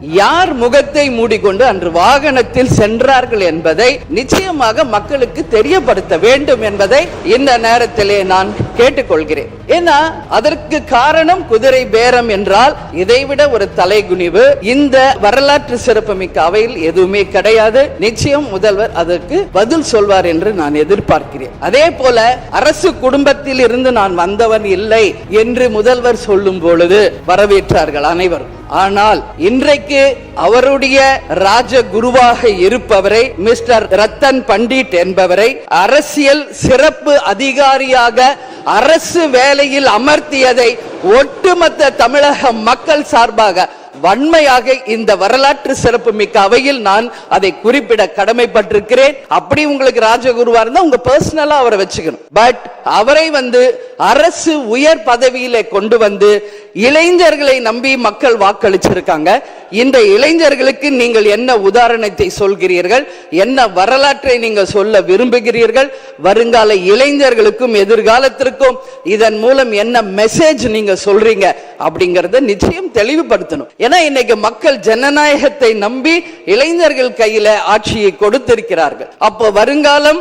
யார் முகத்தை மூடிக்கொண்டு அன்று வாகனத்தில் சென்றார்கள் என்பதை நிச்சயமாக மக்களுக்கு தெரியப்படுத்த வேண்டும் என்பதை இந்த நேரத்திலே நான் கேட்டுக்கொள்கிறேன். ஏன்னா அதற்கு காரணம் குதிரை பேரம் என்றால் இதைவிட ஒரு தலைகுனிவு இந்த வரலாற்று சிறப்புமிக்க அவையில் எதுவுமே கிடையாது. நிச்சயம் முதல்வர் அதற்கு பதில் சொல்வார் என்று நான் எதிர்பார்க்கிறேன். அதே போல அரசு குடும்பத்தில் இருந்து நான் வந்தவன் இல்லை என்று முதல்வர் சொல்லும் பொழுது வரவேற்றார்கள் அனைவரும். ஆனால் இன்றைக்கு அவருடைய ராஜகுருவாக இருப்பவரை மிஸ்டர் ரத்தன் பண்டிட் என்பவரை அரசியல் சிறப்பு அதிகாரியாக அரசு வேலையில் அமர்த்தியதை ஒட்டுமொத்த தமிழக மக்கள் சார்பாக வன்மையாக இந்த வரலாற்று சிறப்பு மிக்க அவையில் நான் அதை குறிப்பிட கடமைப்பட்டிருக்கிறேன். அப்படி உங்களுக்கு ராஜகுருவா இருந்தா உங்க பர்சனலா அவரை வச்சுக்கணும். பட் அவரை அரசு உயர் பதவியில கொண்டு வந்து இளைஞர்களை நம்பி மக்கள் வாக்களிச்சிருக்காங்க. இந்த இளைஞர்களுக்கு நீங்கள் என்ன உதாரணத்தை சொல்கிறீர்கள், என்ன வரலாற்றை நீங்கள் சொல்ல விரும்புகிறீர்கள், வருங்கால இளைஞர்களுக்கும் எதிர்காலத்திற்கும் இதன் மூலம் என்ன மெசேஜ் நீங்க சொல்றீங்க அப்படிங்கறத நிச்சயம் தெளிவுபடுத்தணும். ஏன்னா இன்னைக்கு மக்கள் ஜனநாயகத்தை நம்பி இளைஞர்கள் கையில ஆட்சியை கொடுத்திருக்கிறார்கள். அப்போ வருங்காலம்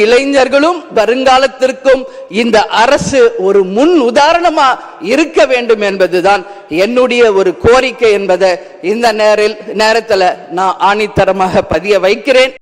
இளைஞர்களும் வருங்காலத்திற்கும் இந்த அரசு ஒரு முன் உதாரணமா இருக்க வேண்டும் என்பதுதான் என்னுடைய ஒரு கோரிக்கை என்பதை இந்த நேரத்தில் நான் ஆணித்தரமாக பதிய வைக்கிறேன்.